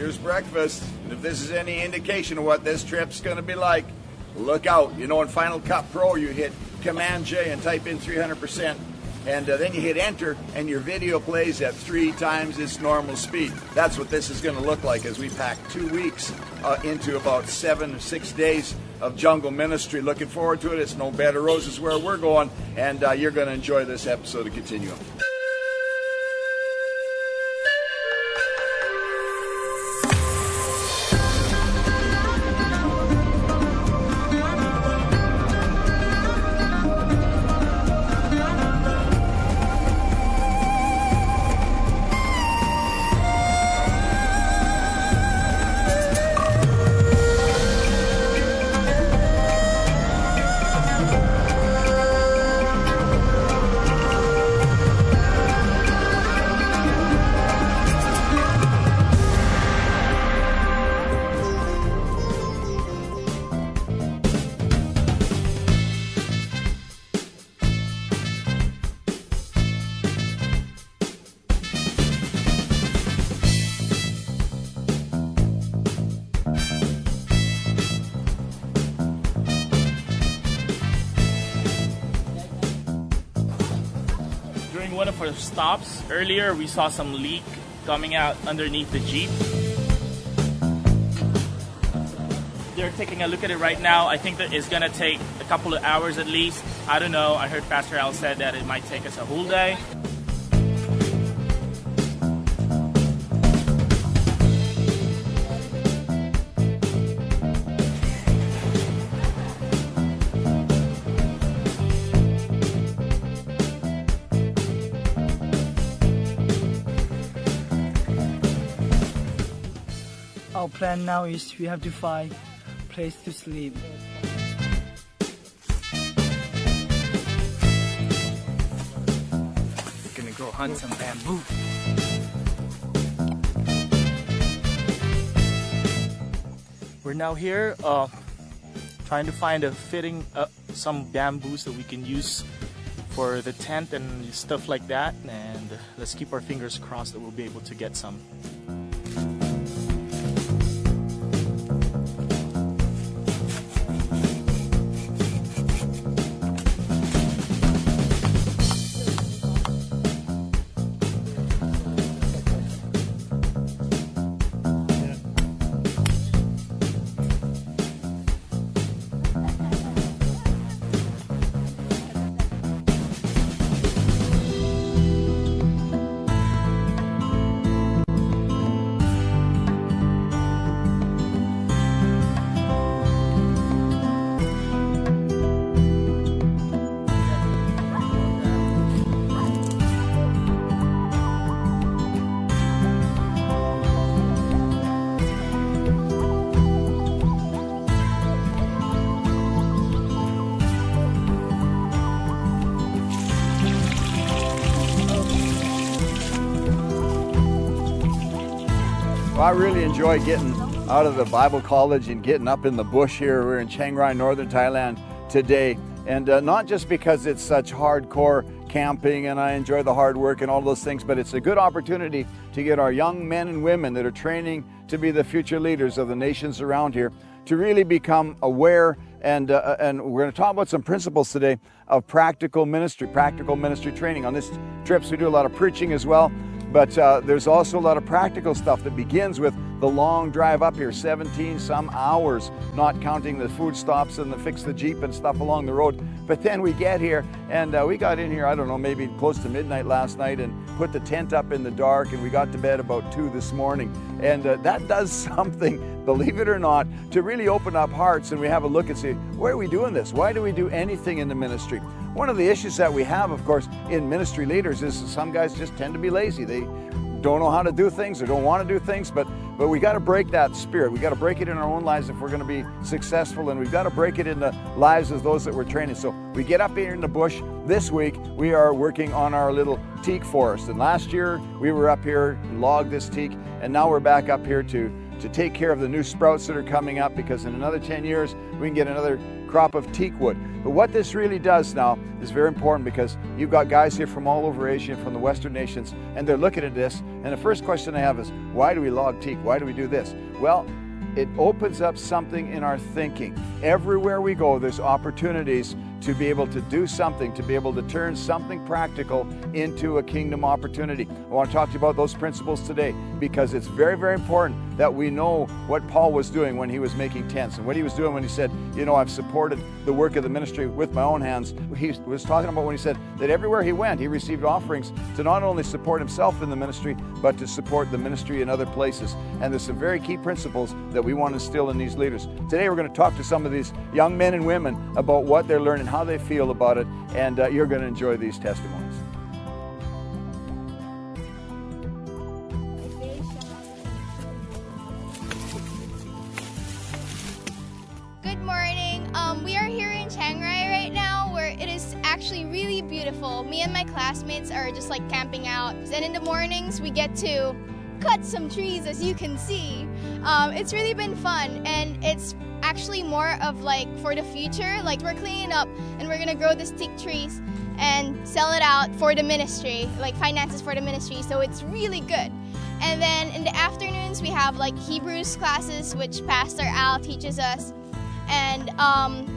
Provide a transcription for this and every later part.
Here's breakfast. And if this is any indication of what this trip's going to be like, look out. You know, in Final Cut Pro, you hit Command J and type in 300%. And then you hit enter and your video plays at 3 times its normal speed. That's what this is going to look like as we pack 2 weeks into about 7 or 6 days of jungle ministry. Looking forward to it. It's no bed of roses where we're going, and you're going to enjoy this episode of Continuum. During one of our stops earlier, we saw some leak coming out underneath the Jeep. They're taking a look at it right now. I think that it's gonna take a couple of hours at least. I don't know. I heard Pastor Al said that it might take us a whole day. Our plan now is we have to find a place to sleep. We're gonna go hunt some bamboo. We're now here trying to find a fitting some bamboos that we can use for the tent and stuff like that, and let's keep our fingers crossed that we'll be able to get some. Well, I really enjoy getting out of the Bible college and getting up in the bush here. We're in Chiang Rai, northern Thailand today. And not just because it's such hardcore camping and I enjoy the hard work and all those things, but it's a good opportunity to get our young men and women that are training to be the future leaders of the nations around here to really become aware, and we're going to talk about some principles today of practical ministry training. On this trips we do a lot of preaching as well, but there's also a lot of practical stuff that begins with the long drive up here, 17 some hours, not counting the food stops and the fix the Jeep and stuff along the road. But then we get here, and we got in here, I don't know, maybe close to midnight last night, and put the tent up in the dark, and we got to bed about 2 this morning. And that does something, believe it or not, to really open up hearts, and we have a look and say, why are we doing this? Why do we do anything in the ministry? One of the issues that we have, of course, in ministry leaders is some guys just tend to be lazy. They don't know how to do things or don't want to do things, but we got to break that spirit. We got to break it in our own lives if we're going to be successful, and we've got to break it in the lives of those that we're training. So we get up here in the bush. This week we are working on our little teak forest, and last year we were up here, logged this teak, and now we're back up here to take care of the new sprouts that are coming up, because in another 10 years we can get another crop of teak wood. But what this really does now is very important, because you've got guys here from all over Asia, from the Western nations, and they're looking at this, and the first question they have is, why do we log teak? Why do we do this? Well, it opens up something in our thinking. Everywhere we go, there's opportunities to be able to do something, to be able to turn something practical into a kingdom opportunity. I want to talk to you about those principles today, because it's very, very important that we know what Paul was doing when he was making tents, and what he was doing when he said, you know, I've supported the work of the ministry with my own hands. He was talking about when he said that everywhere he went, he received offerings to not only support himself in the ministry, but to support the ministry in other places. And there's some very key principles that we want to instill in these leaders. Today we're going to talk to some of these young men and women about what they're learning, how they feel about it, and you're going to enjoy these testimonies. Good morning. We are here in Chiang Rai right now, where it is actually really beautiful. Me and my classmates are just like camping out, and in the mornings we get to cut some trees, as you can see. It's really been fun, and it's actually more of like for the future. Like, we're cleaning up and we're gonna grow these teak trees and sell it out for the ministry, like finances for the ministry, so it's really good. And then in the afternoons we have like Hebrews classes, which Pastor Al teaches us, and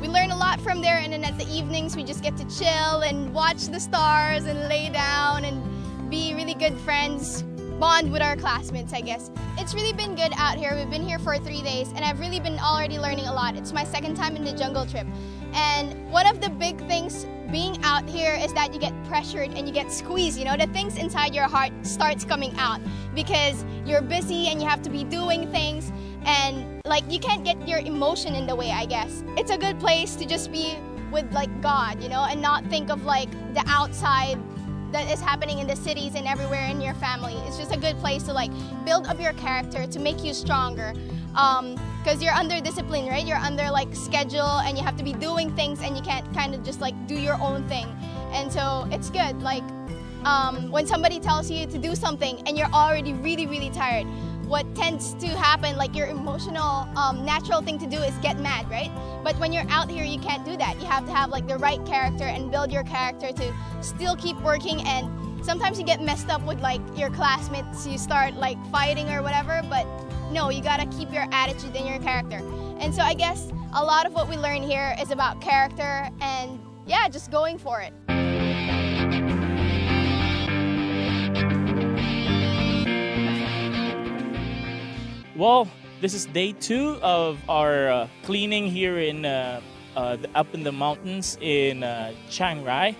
we learn a lot from there. And then at the evenings we just get to chill and watch the stars and lay down and be really good friends, bond with our classmates, I guess. It's really been good out here. We've been here for 3 days, and I've really been already learning a lot. It's my second time in the jungle trip, and one of the big things being out here is that you get pressured and you get squeezed. You know, the things inside your heart starts coming out because you're busy and you have to be doing things, and like you can't get your emotion in the way, I guess. It's a good place to just be with like God, you know, and not think of like the outside that is happening in the cities and everywhere in your family. It's just a good place to like build up your character, to make you stronger, because you're under discipline, right? You're under like schedule, and you have to be doing things, and you can't kind of just like do your own thing. And so it's good, like when somebody tells you to do something and you're already really, really tired, what tends to happen, like your emotional, natural thing to do is get mad, right? But when you're out here, you can't do that. You have to have like the right character and build your character to still keep working. And sometimes you get messed up with like your classmates, you start like fighting or whatever, but no, you gotta keep your attitude and your character. And so I guess a lot of what we learn here is about character, and yeah, just going for it. Well, this is day 2 of our cleaning here in up in the mountains in Chiang Rai.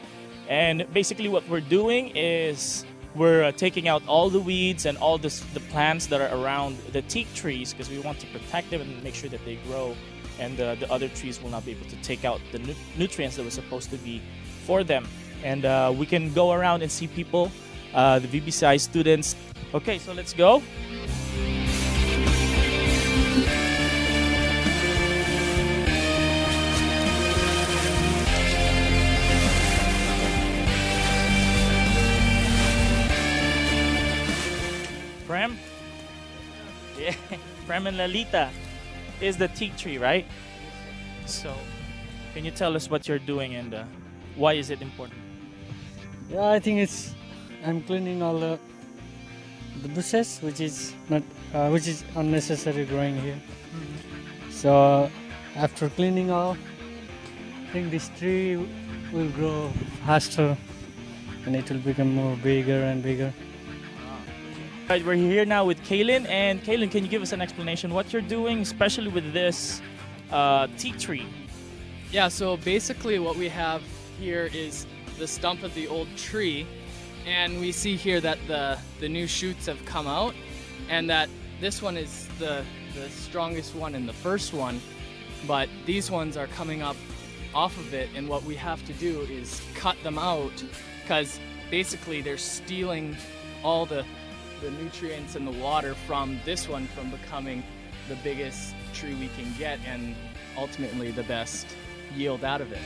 And basically what we're doing is we're taking out all the weeds and all the plants that are around the teak trees, because we want to protect them and make sure that they grow, and the other trees will not be able to take out the nutrients that were supposed to be for them. And we can go around and see people, the VBCI students. Okay, so let's go. Prem? Yeah, Prem and Lalita is the teak tree, right? So, can you tell us what you're doing and why is it important? Yeah, I think I'm cleaning all the bushes, which is unnecessary growing here. So after cleaning all, I think this tree will grow faster and it will become more bigger and bigger. Right, we're here now with Kaylin, and Kaylin, can you give us an explanation what you're doing, especially with this teak tree? Yeah, so basically what we have here is the stump of the old tree, and we see here that the new shoots have come out, and that this one is the strongest one and the first one, but these ones are coming up off of it, and what we have to do is cut them out, because basically they're stealing all the nutrients and the water from this one from becoming the biggest tree we can get and ultimately the best yield out of it.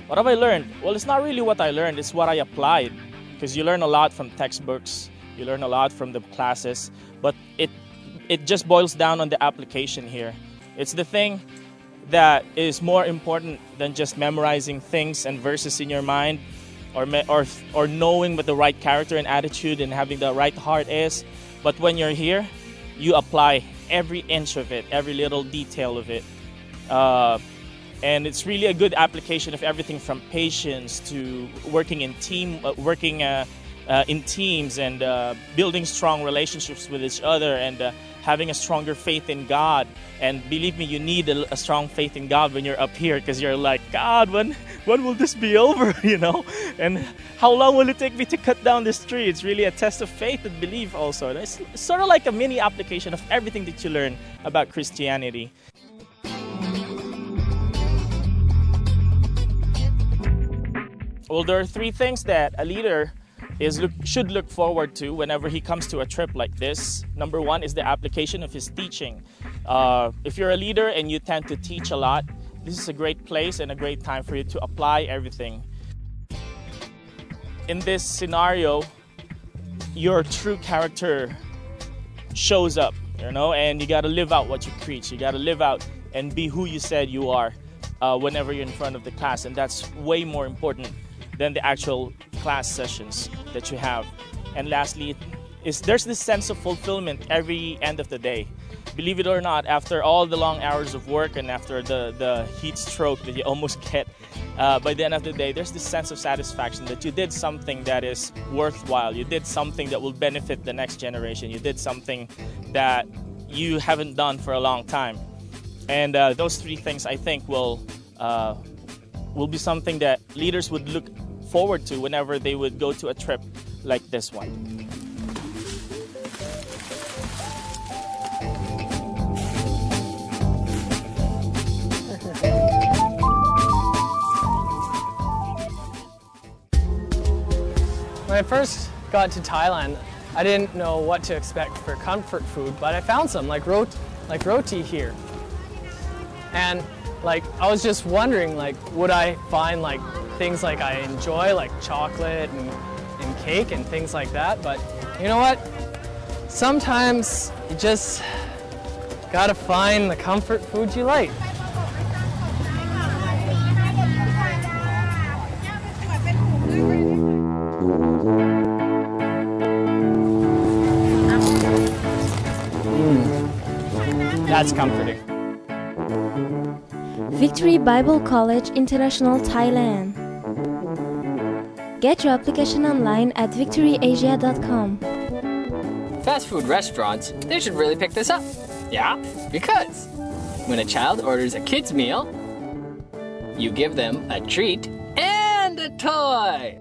What have I learned? Well, it's not really what I learned, it's what I applied. Because you learn a lot from textbooks, you learn a lot from the classes, but it just boils down on the application here. It's the thing that is more important than just memorizing things and verses in your mind, or knowing what the right character and attitude and having the right heart is. But when you're here, you apply every inch of it, every little detail of it. And it's really a good application of everything from patience to working in teams and building strong relationships with each other and having a stronger faith in God. And believe me, you need a strong faith in God when you're up here, because you're like, God, when will this be over, you know? And how long will it take me to cut down this tree? It's really a test of faith and belief also. And it's sort of like a mini application of everything that you learn about Christianity. Well, there are three things that a leader should look forward to whenever he comes to a trip like this. Number one is the application of his teaching. If you're a leader and you tend to teach a lot, this is a great place and a great time for you to apply everything. In this scenario, your true character shows up, you know, and you got to live out what you preach. You got to live out and be who you said you are whenever you're in front of the class, and that's way more important than the actual class sessions that you have. And lastly, there's this sense of fulfillment every end of the day. Believe it or not, after all the long hours of work and after the heat stroke that you almost get, by the end of the day, there's this sense of satisfaction that you did something that is worthwhile. You did something that will benefit the next generation. You did something that you haven't done for a long time. And those three things, I think, will be something that leaders would look forward to whenever they would go to a trip like this one. When I first got to Thailand, I didn't know what to expect for comfort food, but I found some, like roti here. And I was just wondering, would I find things like I enjoy, like chocolate and cake and things like that? But you know what? Sometimes you just gotta find the comfort food you like. That's comforting. Victory Bible College International Thailand. Get your application online at victoryasia.com. Fast food restaurants, they should really pick this up. Yeah, because when a child orders a kid's meal, you give them a treat and a toy.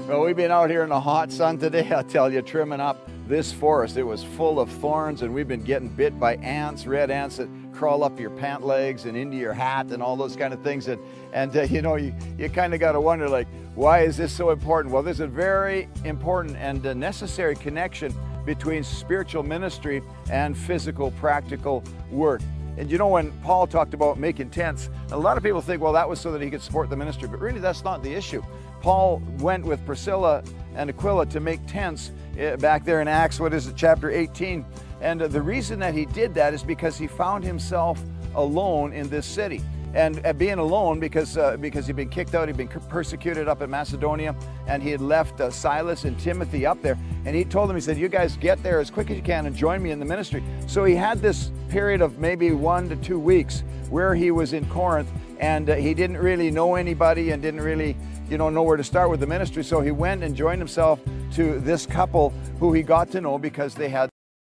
Well, we've been out here in the hot sun today, I'll tell you, trimming up this forest. It was full of thorns, and we've been getting bit by ants, red ants that crawl up your pant legs and into your hat and all those kind of things. And you know, you kind of got to wonder, why is this so important? Well, there's a very important and necessary connection between spiritual ministry and physical, practical work. And you know, when Paul talked about making tents, a lot of people think, well, that was so that he could support the ministry, but really that's not the issue. Paul went with Priscilla and Aquila to make tents back there in Acts, chapter 18. And the reason that he did that is because he found himself alone in this city. And being alone because he'd been kicked out, he'd been persecuted up in Macedonia, and he had left Silas and Timothy up there. And he told them, he said, you guys get there as quick as you can and join me in the ministry. So he had this period of maybe 1 to 2 weeks where he was in Corinth, and he didn't really know anybody and didn't really know where to start with the ministry. So he went and joined himself to this couple who he got to know because they had